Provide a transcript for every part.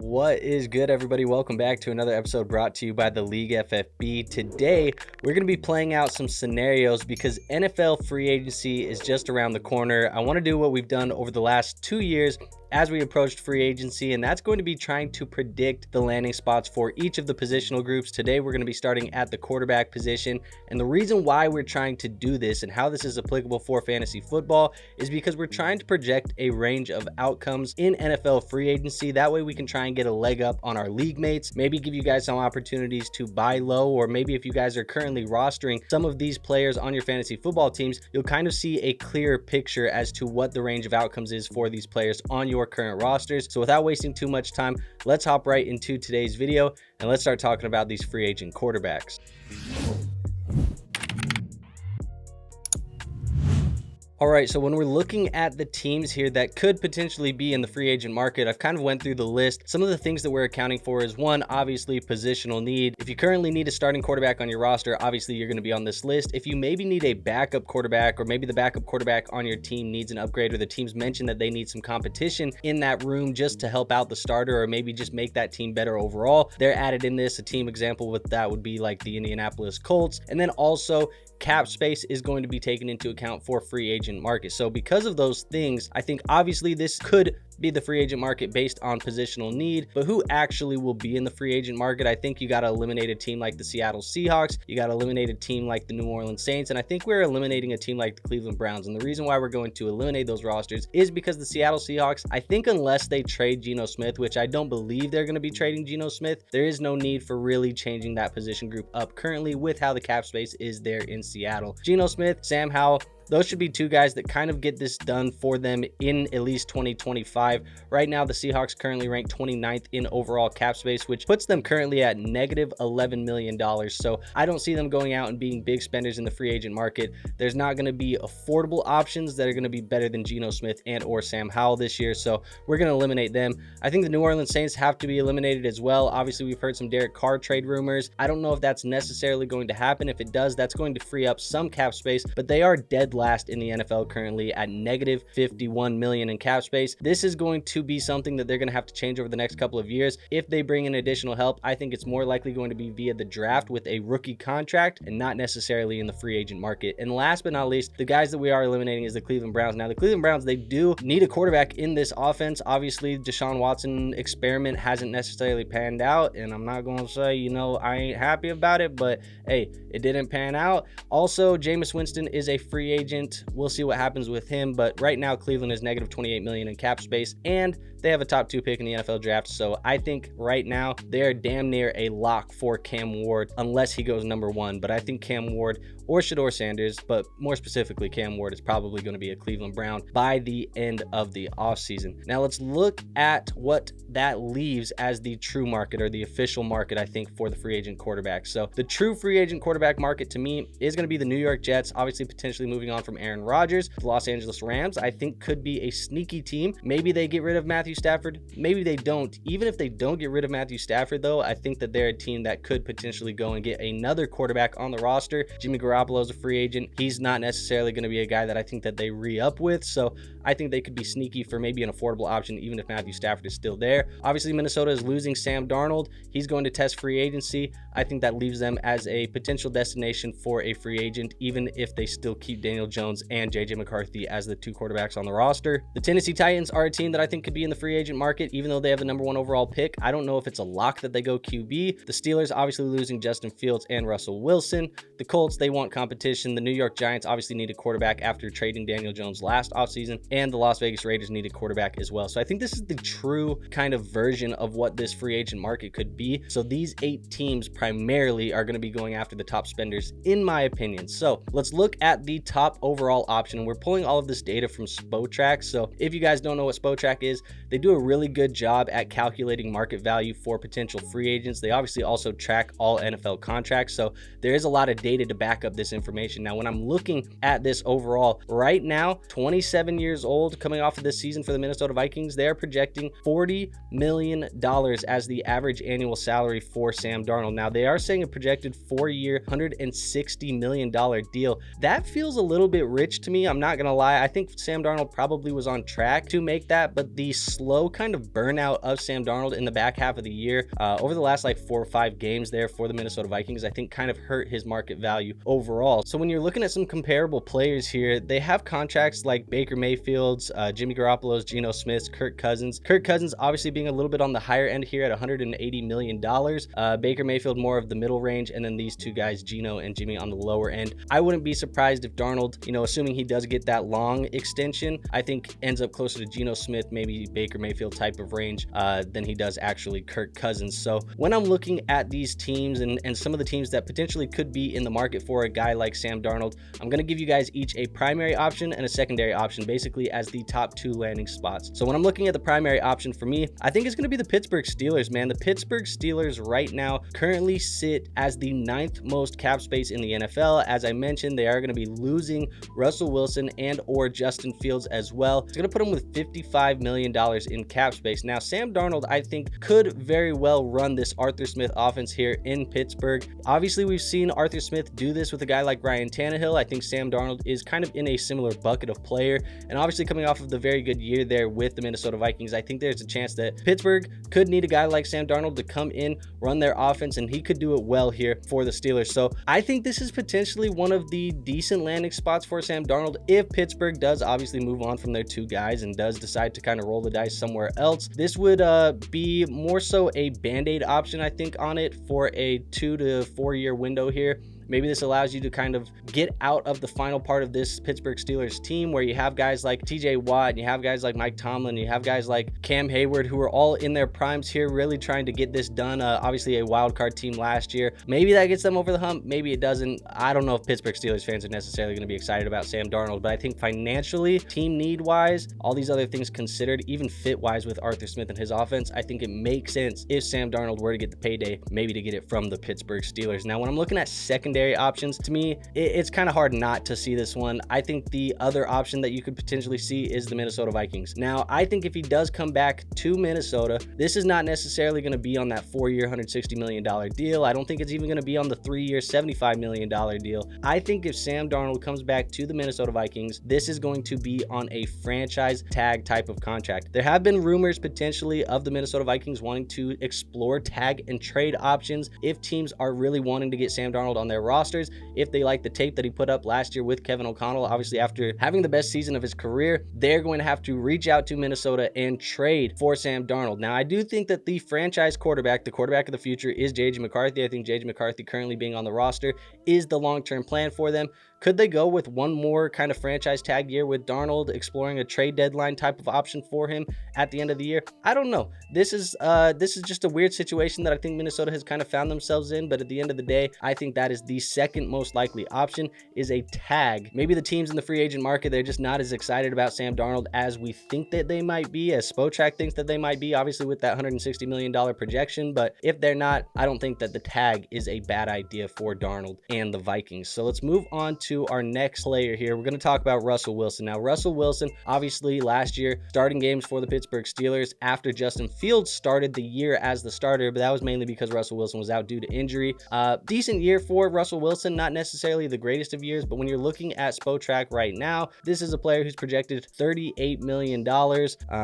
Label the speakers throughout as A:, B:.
A: What is good, everybody? Welcome back to another episode brought to you by the League FFB. Today, we're going to be playing out some scenarios because NFL free agency is just around the corner. I want to do what we've done over the last 2 years as we approached free agency, and that's going to be trying to predict the landing spots for each of the positional groups. Today, we're going to be starting at the quarterback position, and the reason why we're trying to do this and how this is applicable for fantasy football is because we're trying to project a range of outcomes in NFL free agency. That way we can try and get a leg up on our league mates, maybe give you guys some opportunities to buy low, or maybe if you guys are currently rostering some of these players on your fantasy football teams, you'll kind of see a clearer picture as to what the range of outcomes is for these players on your current rosters. So without wasting too much time, let's hop right into today's video and let's start talking about these free agent quarterbacks. All right, so when we're looking at the teams here that could potentially be in the free agent market, I've kind of went through the list. Some of the things that we're accounting for is one, obviously positional need. If you currently need a starting quarterback on your roster, obviously you're going to be on this list. If you maybe need a backup quarterback, or maybe the backup quarterback on your team needs an upgrade, or the team's mentioned that they need some competition in that room just to help out the starter, or maybe just make that team better overall, they're added in this. A team example with that would be like the Indianapolis Colts. And then also cap space is going to be taken into account for free agent market. So because of those things, I think obviously this could be the free agent market based on positional need, but who actually will be in the free agent market? I think you got to eliminate a team like the Seattle Seahawks, you got to eliminate a team like the New Orleans Saints, and I think we're eliminating a team like the Cleveland Browns. And the reason why we're going to eliminate those rosters is because the Seattle Seahawks, I think unless they trade Geno Smith, which I don't believe they're going to be trading Geno Smith, there is no need for really changing that position group up currently with how the cap space is there in Seattle. Geno Smith, Sam Howell, those should be two guys that kind of get this done for them in at least 2025. Right now, the Seahawks currently rank 29th in overall cap space, which puts them currently at negative $11 million. So I don't see them going out and being big spenders in the free agent market. There's not going to be affordable options that are going to be better than Geno Smith and or Sam Howell this year. So we're going to eliminate them. I think the New Orleans Saints have to be eliminated as well. Obviously, we've heard some Derek Carr trade rumors. I don't know if that's necessarily going to happen. If it does, that's going to free up some cap space, but they are dead last in the NFL currently at negative 51 million in cap space. This is going to be something that they're going to have to change over the next couple of years. If they bring in additional help, I think it's more likely going to be via the draft with a rookie contract and not necessarily in the free agent market. And last but not least, the guys that we are eliminating is the Cleveland Browns. Now, the Cleveland Browns, they do need a quarterback in this offense. Obviously, Deshaun Watson experiment hasn't necessarily panned out, and I'm not going to say, I ain't happy about it, but hey, it didn't pan out. Also, Jameis Winston is a free agent. We'll see what happens with him, but right now Cleveland is negative 28 million in cap space, and they have a top 2 pick in the NFL draft. So I think right now they're damn near a lock for Cam Ward unless he goes number 1. But I think Cam Ward or Shedeur Sanders, but more specifically Cam Ward, is probably going to be a Cleveland Brown by the end of the offseason. Now let's look at what that leaves as the true market, or the official market, I think, for the free agent quarterback. So the true free agent quarterback market to me is going to be the New York Jets, obviously potentially moving on from Aaron Rodgers. The Los Angeles Rams, I think, could be a sneaky team. Maybe they get rid of Matthew Stafford, maybe they don't. Even if they don't get rid of Matthew Stafford, though, I think that they're a team that could potentially go and get another quarterback on the roster. Jimmy Garoppolo is a free agent. He's not necessarily going to be a guy that I think that they re-up with, so I think they could be sneaky for maybe an affordable option even if Matthew Stafford is still there. Obviously, Minnesota is losing Sam Darnold. He's going to test free agency. I think that leaves them as a potential destination for a free agent, even if they still keep Daniel Jones and JJ McCarthy as the 2 quarterbacks on the roster. The Tennessee Titans are a team that I think could be in the free agent market, even though they have the number 1 overall pick. I don't know if it's a lock that they go QB. The Steelers obviously losing Justin Fields and Russell Wilson. The Colts, they want competition. The New York Giants obviously need a quarterback after trading Daniel Jones last offseason, and the Las Vegas Raiders need a quarterback as well. So I think this is the true kind of version of what this free agent market could be. So these 8 teams primarily are going to be going after the top spenders, in my opinion. So let's look at the top overall option. And we're pulling all of this data from Spotrac. So if you guys don't know what Spotrac is, they do a really good job at calculating market value for potential free agents. They obviously also track all NFL contracts. So there is a lot of data to back up this information. Now, when I'm looking at this overall, right now, 27 years years old coming off of this season for the Minnesota Vikings. They are projecting $40 million as the average annual salary for Sam Darnold. Now, they are saying a projected 4-year, $160 million deal. That feels a little bit rich to me. I'm not going to lie. I think Sam Darnold probably was on track to make that, but the slow kind of burnout of Sam Darnold in the back half of the year, over the last like 4 or 5 games there for the Minnesota Vikings, I think kind of hurt his market value overall. So when you're looking at some comparable players here, they have contracts like Baker Mayfield's, Jimmy Garoppolo's, Geno Smith's, Kirk Cousins. Kirk Cousins obviously being a little bit on the higher end here at $180 million. Baker Mayfield more of the middle range, and then these two guys, Geno and Jimmy, on the lower end. I wouldn't be surprised if Darnold, assuming he does get that long extension, I think ends up closer to Geno Smith, maybe Baker Mayfield type of range, than he does actually Kirk Cousins. So when I'm looking at these teams and some of the teams that potentially could be in the market for a guy like Sam Darnold, I'm going to give you guys each a primary option and a secondary option, basically as the top 2 landing spots. So when I'm looking at the primary option for me, I think it's going to be the Pittsburgh Steelers, man. The Pittsburgh Steelers right now currently sit as the 9th most cap space in the NFL. As I mentioned, they are going to be losing Russell Wilson and or Justin Fields as well. It's going to put them with $55 million in cap space. Now, Sam Darnold, I think, could very well run this Arthur Smith offense here in Pittsburgh. Obviously, we've seen Arthur Smith do this with a guy like Ryan Tannehill. I think Sam Darnold is kind of in a similar bucket of player, and obviously coming off of the very good year there with the Minnesota Vikings, I think there's a chance that Pittsburgh could need a guy like Sam Darnold to come in, run their offense, and he could do it well here for the Steelers. So I think this is potentially one of the decent landing spots for Sam Darnold if Pittsburgh does obviously move on from their 2 guys and does decide to kind of roll the dice somewhere else. This would be more so a band-aid option, I think, on it for a 2 to 4 year window here. Maybe this allows you to kind of get out of the final part of this Pittsburgh Steelers team where you have guys like TJ Watt and you have guys like Mike Tomlin, you have guys like Cam Hayward who are all in their primes here really trying to get this done. Obviously a wild card team last year. Maybe that gets them over the hump. Maybe it doesn't. I don't know if Pittsburgh Steelers fans are necessarily going to be excited about Sam Darnold, but I think financially, team need wise, all these other things considered, even fit wise with Arthur Smith and his offense, I think it makes sense if Sam Darnold were to get the payday, maybe to get it from the Pittsburgh Steelers. Now, when I'm looking at secondary options, to me, it's kind of hard not to see this one. I think the other option that you could potentially see is the Minnesota Vikings. Now, I think if he does come back to Minnesota, this is not necessarily going to be on that 4-year, $160 million deal. I don't think it's even going to be on the 3-year, $75 million deal. I think if Sam Darnold comes back to the Minnesota Vikings, this is going to be on a franchise tag type of contract. There have been rumors potentially of the Minnesota Vikings wanting to explore tag and trade options if teams are really wanting to get Sam Darnold on their rosters, if they like the tape that he put up last year with Kevin O'Connell. Obviously, after having the best season of his career, they're going to have to reach out to Minnesota and trade for Sam Darnold. Now, I do think that the franchise quarterback, the quarterback of the future, is J.J. McCarthy. I think J.J. McCarthy currently being on the roster is the long-term plan for them. Could they go with one more kind of franchise tag year with Darnold, exploring a trade deadline type of option for him at the end of the year? I don't know. This is just a weird situation that I think Minnesota has kind of found themselves in, but at the end of the day, I think that is the second most likely option, is a tag. Maybe the teams in the free agent market, they're just not as excited about Sam Darnold as we think that they might be, as Spotrac thinks that they might be, obviously with that $160 million projection. But if they're not, I don't think that the tag is a bad idea for Darnold and the Vikings. So let's move on to our next player here. We're going to talk about Russell Wilson. Now, Russell Wilson, obviously last year, starting games for the Pittsburgh Steelers after Justin Fields started the year as the starter, but that was mainly because Russell Wilson was out due to injury. Decent year for Russell Wilson, not necessarily the greatest of years, but when you're looking at Spotrac right now, this is a player who's projected $38 million.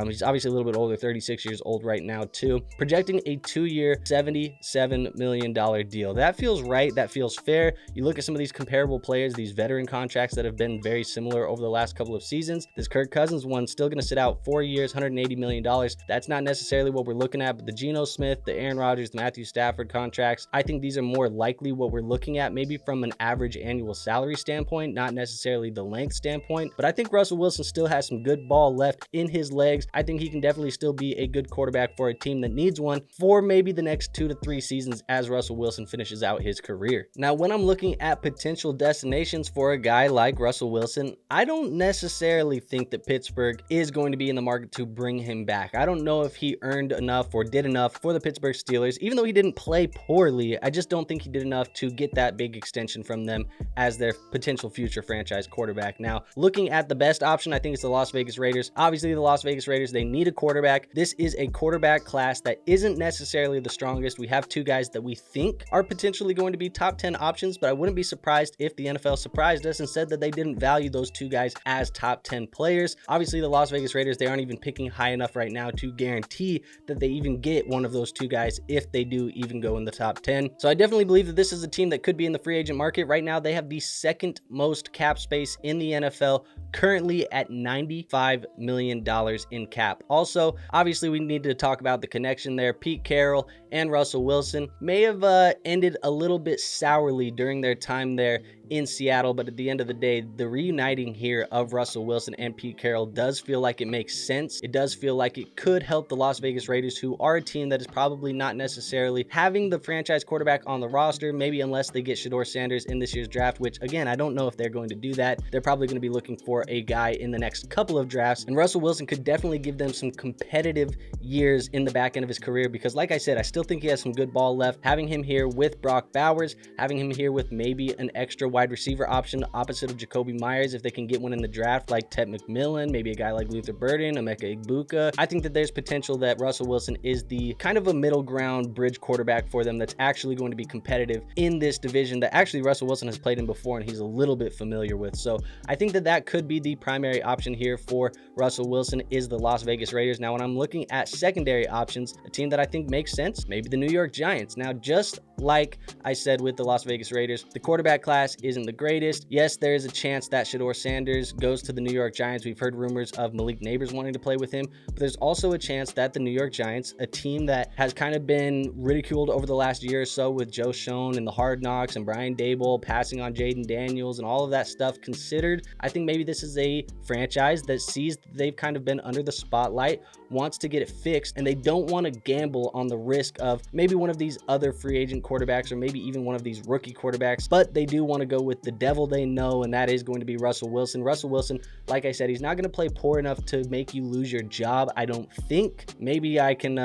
A: He's obviously a little bit older, 36 years old right now too, projecting a 2-year, $77 million deal. That feels right. That feels fair. You look at some of these comparable players, these veteran contracts that have been very similar over the last couple of seasons. This Kirk Cousins one still going to sit out 4 years, $180 million. That's not necessarily what we're looking at, but the Geno Smith, the Aaron Rodgers, the Matthew Stafford contracts, I think these are more likely what we're looking at, maybe from an average annual salary standpoint, not necessarily the length standpoint. But I think Russell Wilson still has some good ball left in his legs. I think he can definitely still be a good quarterback for a team that needs one for maybe the next 2 to 3 seasons as Russell Wilson finishes out his career. Now, when I'm looking at potential destinations options for a guy like Russell Wilson, I don't necessarily think that Pittsburgh is going to be in the market to bring him back. I don't know if he earned enough or did enough for the Pittsburgh Steelers. Even though he didn't play poorly, I just don't think he did enough to get that big extension from them as their potential future franchise quarterback. Now, looking at the best option, I think it's the Las Vegas Raiders. Obviously, the Las Vegas Raiders, they need a quarterback. This is a quarterback class that isn't necessarily the strongest. We have two guys that we think are potentially going to be top 10 options, but I wouldn't be surprised if the NFL surprised us and said that they didn't value those two guys as top 10 players. Obviously, the Las Vegas Raiders, they aren't even picking high enough right now to guarantee that they even get one of those two guys if they do even go in the top 10. So I definitely believe that this is a team that could be in the free agent market. Right now, they have the second most cap space in the NFL, currently at $95 million in cap. Also, obviously, we need to talk about the connection there. Pete Carroll and Russell Wilson may have ended a little bit sourly during their time there in Seattle, but at the end of the day, the reuniting here of Russell Wilson and Pete Carroll does feel like it makes sense. It does feel like it could help the Las Vegas Raiders, who are a team that is probably not necessarily having the franchise quarterback on the roster, maybe unless they get Shedeur Sanders in this year's draft, which again, I don't know if they're going to do that. They're probably going to be looking for a guy in the next couple of drafts, and Russell Wilson could definitely give them some competitive years in the back end of his career, because like I said, I still think he has some good ball left. Having him here with Brock Bowers, having him here with maybe an extra wide receiver option opposite of Jacoby Myers, if they can get one in the draft like Ted McMillan, maybe a guy like Luther Burden, Emeka Egbuka. I think that there's potential that Russell Wilson is the kind of a middle ground bridge quarterback for them that's actually going to be competitive in this division that actually Russell Wilson has played in before and he's a little bit familiar with. So I think that that could be the primary option here for Russell Wilson is the Las Vegas Raiders. Now, when I'm looking at secondary options, a team that I think makes sense, maybe the New York Giants. Now, just like I said with the Las Vegas Raiders, the quarterback class isn't the greatest. Yes, there is a chance that Shedeur Sanders goes to the New York Giants. We've heard rumors of Malik Neighbors wanting to play with him, but there's also a chance that the New York Giants, a team that has kind of been ridiculed over the last year or so with Joe Schoen and the Hard Knocks and Brian Daboll passing on Jaden Daniels and all of that stuff considered, I think maybe this is a franchise that sees that they've kind of been under the spotlight, wants to get it fixed, and they don't want to gamble on the risk of maybe one of these other free agent quarterbacks or maybe even one of these rookie quarterbacks, but they do want to go with the devil they know, and that is going to be Russell Wilson. Russell Wilson, like I said, he's not going to play poor enough to make you lose your job, I don't think. Maybe I can,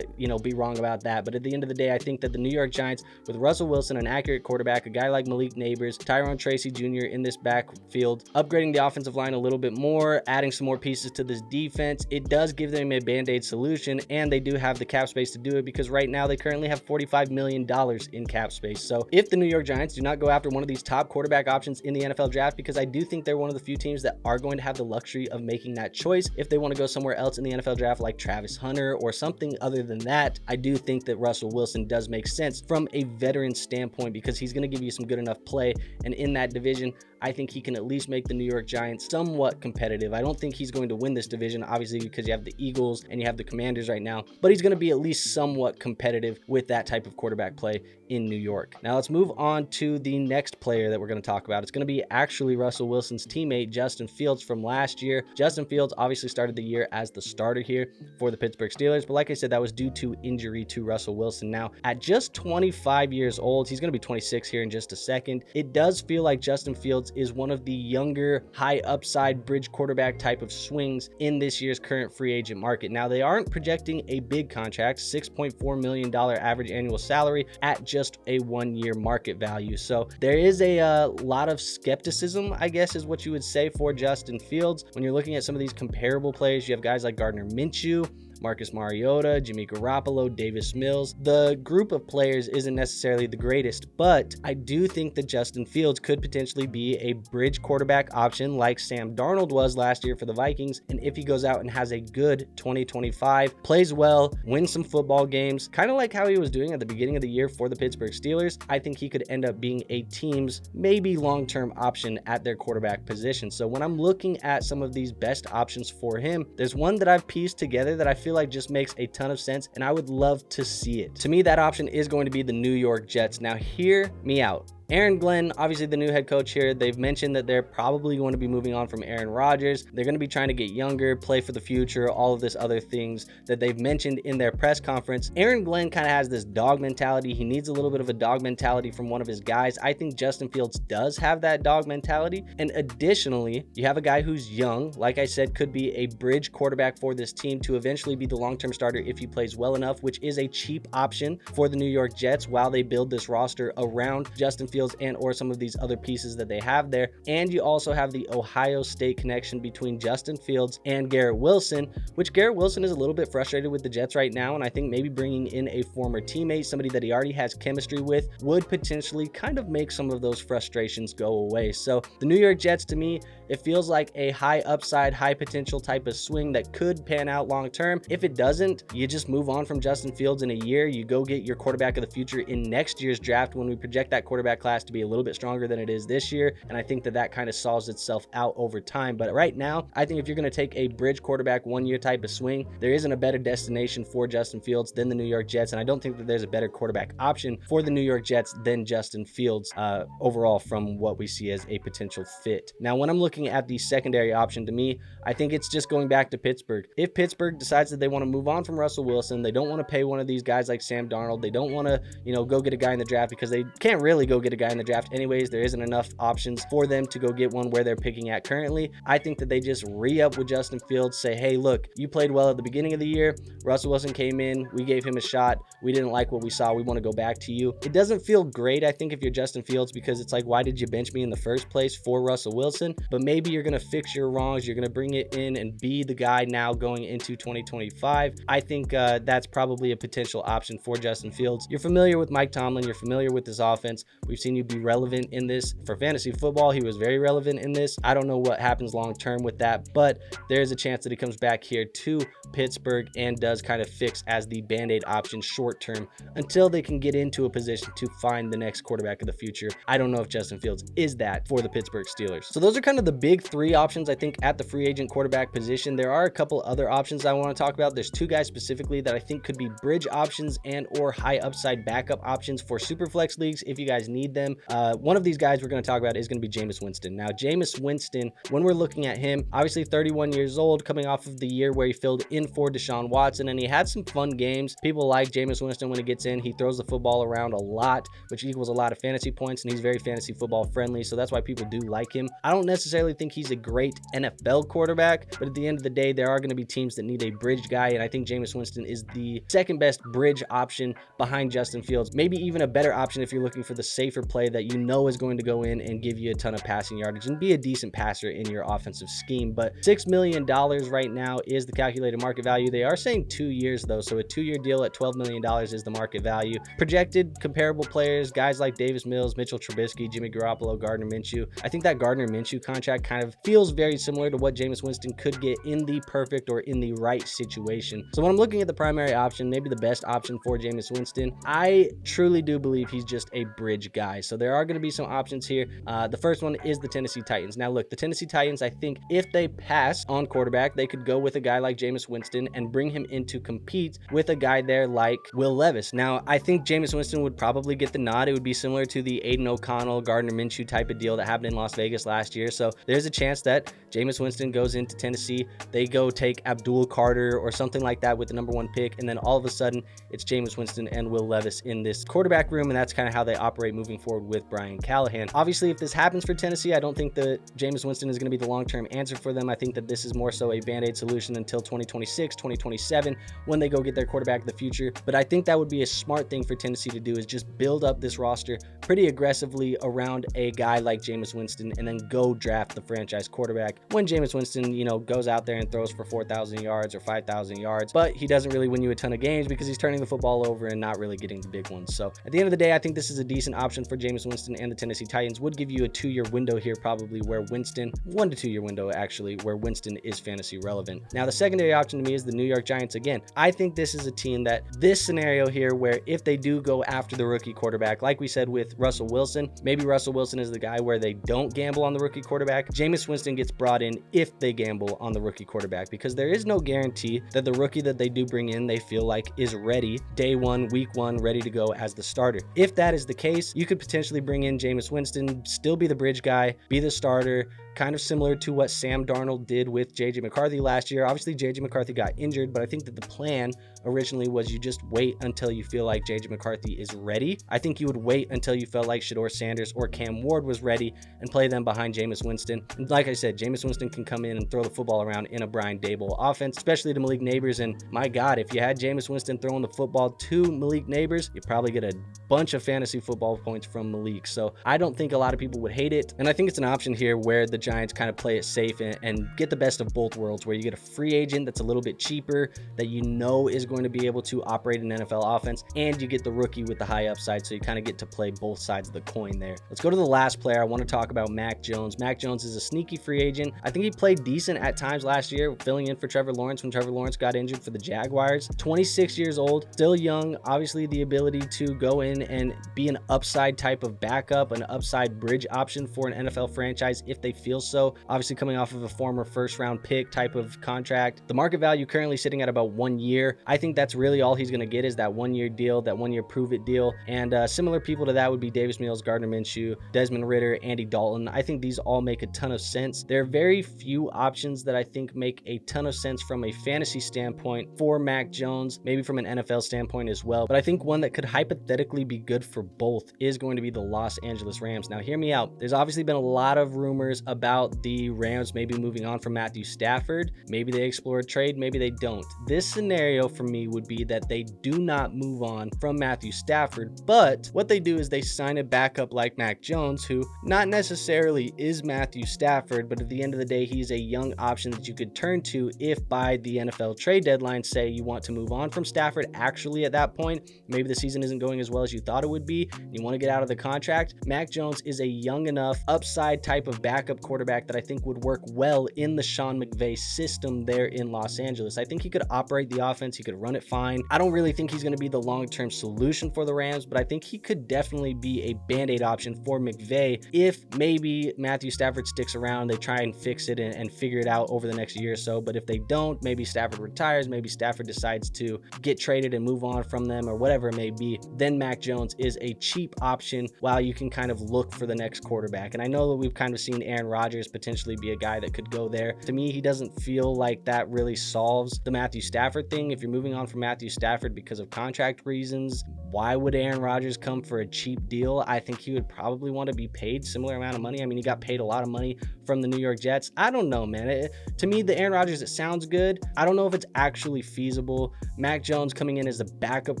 A: be wrong about that, but at the end of the day, I think that the New York Giants, with Russell Wilson, an accurate quarterback, a guy like Malik Neighbors, Tyrone Tracy Jr. in this backfield, upgrading the offensive line a little bit more, adding some more pieces to this defense, it does give them a band-aid solution, and they do have the cap space to do it because right now they currently have $45 million in cap space. So if the New York Giants do not go after one of these top quarterback options in the NFL draft, because I do think they're one of the few teams that are going to have the luxury of making that choice, if they want to go somewhere else in the NFL draft like Travis Hunter or something other than that, I do think that Russell Wilson does make sense from a veteran standpoint because he's going to give you some good enough play, and in that division, I think he can at least make the New York Giants somewhat competitive. I don't think he's going to win this division, obviously, because you have the Eagles and you have the Commanders right now, but he's going to be at least somewhat competitive with that type of quarterback play in New York. Now let's move on to the next player that we're going to talk about. It's going to be actually Russell Wilson's teammate, Justin Fields, from last year. Justin Fields obviously started the year as the starter here for the Pittsburgh Steelers, but like I said, that was due to injury to Russell Wilson. Now, at just 25 years old, he's going to be 26 here in just a second, it does feel like Justin Fields is one of the younger, high upside bridge quarterback type of swings in this year's current free agent market. Now, they aren't projecting a big contract, $6.4 million average annual salary at just a 1-year market value. So there is a lot of skepticism, I guess is what you would say, for Justin Fields. When you're looking at some of these comparable players, you have guys like Gardner Minshew, Marcus Mariota, Jimmy Garoppolo, Davis Mills. The group of players isn't necessarily the greatest, but I do think that Justin Fields could potentially be a bridge quarterback option like Sam Darnold was last year for the Vikings. And if he goes out and has a good 2025, plays well, wins some football games, kind of like how he was doing at the beginning of the year for the Pittsburgh Steelers, I think he could end up being a team's maybe long-term option at their quarterback position. So when I'm looking at some of these best options for him, there's one that I've pieced together that I feel like just makes a ton of sense, and I would love to see it. To me, that option is going to be the New York Jets. Now, hear me out. Aaron Glenn, obviously the new head coach here, they've mentioned that they're probably going to be moving on from Aaron Rodgers. They're going to be trying to get younger, play for the future, all of this other things that they've mentioned in their press conference. Aaron Glenn kind of has this dog mentality. He needs a little bit of a dog mentality from one of his guys. I think Justin Fields does have that dog mentality. And additionally, you have a guy who's young, like I said, could be a bridge quarterback for this team to eventually be the long-term starter if he plays well enough, which is a cheap option for the New York Jets while they build this roster around Justin Fields and or some of these other pieces that they have there. And you also have the Ohio State connection between Justin Fields and Garrett Wilson, which Garrett Wilson is a little bit frustrated with the Jets right now, and I think maybe bringing in a former teammate, somebody that he already has chemistry with, would potentially kind of make some of those frustrations go away. So the New York Jets, to me, it feels like a high upside, high potential type of swing that could pan out long term. If it doesn't, you just move on from Justin Fields in a year. You go get your quarterback of the future in next year's draft when we project that quarterback class to be a little bit stronger than it is this year. And I think that that kind of solves itself out over time. But right now, I think if you're going to take a bridge quarterback 1 year type of swing, there isn't a better destination for Justin Fields than the New York Jets. And I don't think that there's a better quarterback option for the New York Jets than Justin Fields overall from what we see as a potential fit. Now, when I'm looking at the secondary option, to me, I think it's just going back to Pittsburgh. If Pittsburgh decides that they want to move on from Russell Wilson, they don't want to pay one of these guys like Sam Darnold, they don't want to, go get a guy in the draft because they can't really go get a guy in the draft anyways. There isn't enough options for them to go get one where they're picking at currently. I think that they just re-up with Justin Fields, say, hey, look, you played well at the beginning of the year. Russell Wilson came in, we gave him a shot. We didn't like what we saw. We want to go back to you. It doesn't feel great, I think, if you're Justin Fields, because it's like, why did you bench me in the first place for Russell Wilson? But maybe you're going to fix your wrongs. You're going to bring it in and be the guy now going into 2025. I think that's probably a potential option for Justin Fields. You're familiar with Mike Tomlin. You're familiar with this offense. We've seen you be relevant in this. For fantasy football, he was very relevant in this. I don't know what happens long term with that, but there's a chance that he comes back here to Pittsburgh and does kind of fix as the band-aid option short term until they can get into a position to find the next quarterback of the future. I don't know if Justin Fields is that for the Pittsburgh Steelers. So those are kind of the big three options, I think, at the free agent quarterback position. There are a couple other options I want to talk about. There's two guys specifically that I think could be bridge options and or high upside backup options for Superflex leagues if you guys need them. One of these guys we're going to talk about is going to be Jameis Winston. Now, Jameis Winston, when we're looking at him, obviously 31 years old, coming off of the year where he filled in for Deshaun Watson, and he had some fun games. People like Jameis Winston when he gets in. He throws the football around a lot, which equals a lot of fantasy points, and he's very fantasy football friendly, so that's why people do like him. I don't necessarily think he's a great NFL quarterback, but at the end of the day, there are going to be teams that need a bridge guy, and I think Jameis Winston is the second best bridge option behind Justin Fields. Maybe even a better option if you're looking for the safer play that you know is going to go in and give you a ton of passing yardage and be a decent passer in your offensive scheme. But $6 million right now is the calculated market value. They are saying 2 years though, so a 2-year deal at $12 million is the market value. Projected comparable players, guys like Davis Mills, Mitchell Trubisky, Jimmy Garoppolo, Gardner Minshew. I think that Gardner Minshew contract kind of feels very similar to what Jameis Winston could get in the perfect or in the right situation. So when I'm looking at the primary option, maybe the best option for Jameis Winston, I truly do believe he's just a bridge guy. So there are going to be some options here. The first one is the Tennessee Titans. Now look, the Tennessee Titans, I think if they pass on quarterback, they could go with a guy like Jameis Winston and bring him in to compete with a guy there like Will Levis. Now, I think Jameis Winston would probably get the nod. It would be similar to the Aiden O'Connell, Gardner Minshew type of deal that happened in Las Vegas last year. So there's a chance that Jameis Winston goes into Tennessee, they go take Abdul Carter or something like that with the number 1 pick, and then all of a sudden it's Jameis Winston and Will Levis in this quarterback room, and that's kind of how they operate moving forward with Brian Callahan. Obviously, if this happens for Tennessee, I don't think that Jameis Winston is going to be the long-term answer for them. I think that this is more so a band-aid solution until 2026, 2027, when they go get their quarterback of the future. But I think that would be a smart thing for Tennessee to do, is just build up this roster pretty aggressively around a guy like Jameis Winston and then go draft the franchise quarterback when Jameis Winston, goes out there and throws for 4,000 yards or 5,000 yards, but he doesn't really win you a ton of games because he's turning the football over and not really getting the big ones. So at the end of the day, I think this is a decent option for Jameis Winston, and the Tennessee Titans would give you a 2-year window here, probably, where Winston, 1 to 2 year window actually, where Winston is fantasy relevant. Now, the secondary option to me is the New York Giants again. I think this is a team that this scenario here, where if they do go after the rookie quarterback, like we said with with Russell Wilson. Maybe Russell Wilson is the guy where they don't gamble on the rookie quarterback. Jameis Winston gets brought in if they gamble on the rookie quarterback, because there is no guarantee that the rookie that they do bring in, they feel like is ready day one, week one, ready to go as the starter. If that is the case, you could potentially bring in Jameis Winston, still be the bridge guy, be the starter, kind of similar to what Sam Darnold did with JJ McCarthy last year. Obviously, JJ McCarthy got injured, but I think that the plan originally was you just wait until you feel like JJ McCarthy is ready. I think you would wait until you felt like Shedeur Sanders or Cam Ward was ready and play them behind Jameis Winston. And like I said, Jameis Winston can come in and throw the football around in a Brian Daboll offense, especially to Malik Neighbors. And my God, if you had Jameis Winston throwing the football to Malik Neighbors, you'd probably get a bunch of fantasy football points from Malik. So I don't think a lot of people would hate it. And I think it's an option here where the Giants kind of play it safe and get the best of both worlds, where you get a free agent that's a little bit cheaper that you know is going to be able to operate an NFL offense, and you get the rookie with the high upside, so you kind of get to play both sides of the coin there. Let's go to the last player. I want to talk about Mac Jones. Mac Jones is a sneaky free agent. I think he played decent at times last year, filling in for Trevor Lawrence when Trevor Lawrence got injured for the Jaguars. 26 years old, still young, obviously the ability to go in and be an upside type of backup, an upside bridge option for an NFL franchise if they feel so. Obviously coming off of a former first round pick type of contract. The market value currently sitting at about 1 year. I think that's really all he's going to get, is that 1 year deal, that 1 year prove it deal. And similar people to that would be Davis Mills, Gardner Minshew, Desmond Ridder, Andy Dalton. I think these all make a ton of sense. There are very few options that I think make a ton of sense from a fantasy standpoint for Mac Jones, maybe from an NFL standpoint as well. But I think one that could hypothetically be good for both is going to be the Los Angeles Rams. Now hear me out. There's obviously been a lot of rumors about the Rams maybe moving on from Matthew Stafford. Maybe they explore a trade, maybe they don't. This scenario for me would be that they do not move on from Matthew Stafford, but what they do is they sign a backup like Mac Jones, who not necessarily is Matthew Stafford, but at the end of the day, he's a young option that you could turn to if by the NFL trade deadline, say you want to move on from Stafford. Actually, at that point, maybe the season isn't going as well as you thought it would be, you want to get out of the contract. Mac Jones is a young enough upside type of backup quarterback that I think would work well in the Sean McVay system there in Los Angeles. I think he could operate the offense, he could run it fine. I don't really think he's going to be the long-term solution for the Rams, but I think he could definitely be a band-aid option for McVay if maybe Matthew Stafford sticks around, they try and fix it and figure it out over the next year or so. But if they don't, maybe Stafford retires, maybe Stafford decides to get traded and move on from them or whatever it may be, then Mac Jones is a cheap option while you can kind of look for the next quarterback. And I know that we've kind of seen Aaron Rodgers potentially be a guy that could go there. To me, he doesn't feel like that really solves the Matthew Stafford thing. If you're moving on from Matthew Stafford because of contract reasons, why would Aaron Rodgers come for a cheap deal? I think he would probably want to be paid similar amount of money. I mean, he got paid a lot of money from the New York Jets. I don't know, man. To me, the Aaron Rodgers, it sounds good. I don't know if it's actually feasible. Mac Jones coming in as the backup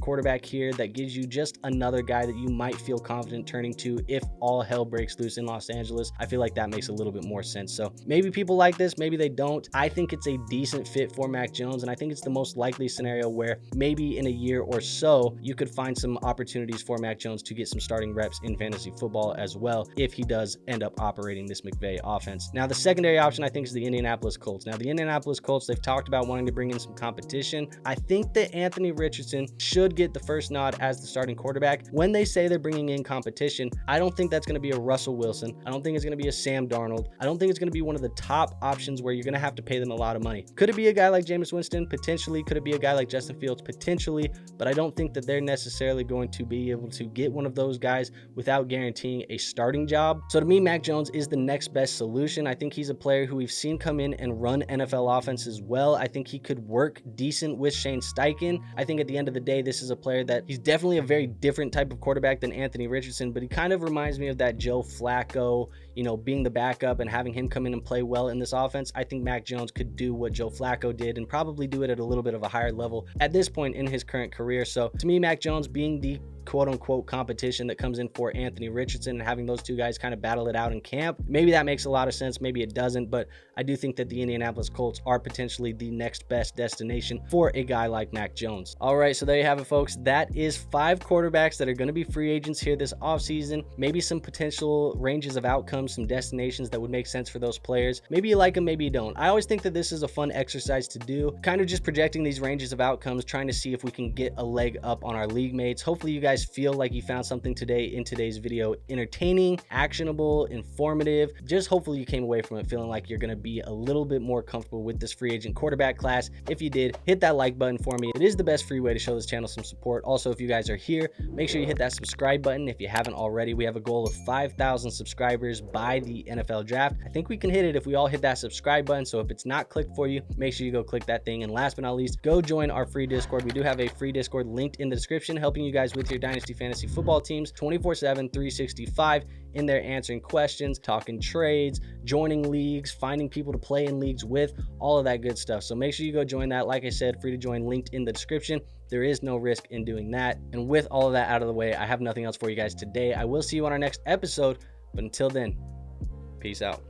A: quarterback here, that gives you just another guy that you might feel confident turning to if all hell breaks loose in Los Angeles. I feel like that makes a little bit more sense. So maybe people like this, maybe they don't. I think it's a decent fit for Mac Jones, and I think it's the most likely scenario where maybe in a year or so, you could find some opportunities for Mac Jones to get some starting reps in fantasy football as well, if he does end up operating this McVay offense. Now, the secondary option I think is the Indianapolis Colts. Now, the Indianapolis Colts, they've talked about wanting to bring in some competition. I think that Anthony Richardson should get the first nod as the starting quarterback. When they say they're bringing in competition, I don't think that's going to be a Russell Wilson. I don't think it's going to be a Sam Darnold. I don't think it's going to be one of the top options where you're going to have to pay them a lot of money. Could it be a guy like Jameis Winston? Potentially. Could it be a guy like Justin Fields? Potentially. But I don't think that they're necessarily going to be able to get one of those guys without guaranteeing a starting job. So to me, Mac Jones is the next best solution. I think he's a player who we've seen come in and run NFL offenses well. I think he could work decent with Shane Steichen. I think at the end of the day, this is a player that he's definitely a very different type of quarterback than Anthony Richardson, but he kind of reminds me of that Joe Flacco, being the backup and having him come in and play well in this offense. I think Mac Jones could do what Joe Flacco did and probably do it at a little bit of a higher level at this point in his current career. So to me, Mac Jones being the quote-unquote competition that comes in for Anthony Richardson and having those two guys kind of battle it out in camp, maybe that makes a lot of sense, maybe it doesn't, but I do think that the Indianapolis Colts are potentially the next best destination for a guy like Mac Jones. All right, so there you have it, folks. That is 5 quarterbacks that are going to be free agents here this offseason. Maybe some potential ranges of outcomes, some destinations that would make sense for those players. Maybe you like them, maybe you don't. I always think that this is a fun exercise to do, kind of just projecting these ranges of outcomes, trying to see if we can get a leg up on our league mates. Hopefully you guys guys feel like you found something today in today's video entertaining, actionable, informative. Just hopefully you came away from it feeling like you're going to be a little bit more comfortable with this free agent quarterback class. If you did, hit that like button for me. It is the best free way to show this channel some support. Also, if you guys are here, make sure you hit that subscribe button if you haven't already. We have a goal of 5,000 subscribers by the NFL draft. I think we can hit it if we all hit that subscribe button. So if it's not clicked for you, make sure you go click that thing. And last but not least, go join our free Discord. We do have a free Discord linked in the description, helping you guys with your Dynasty fantasy football teams 24/7, 365. In there answering questions, talking trades, joining leagues, finding people to play in leagues with, all of that good stuff. So make sure you go join that. Like I said, free to join, linked in the description. There is no risk in doing that. And with all of that out of the way, I have nothing else for you guys today. I will see you on our next episode, but until then, peace out.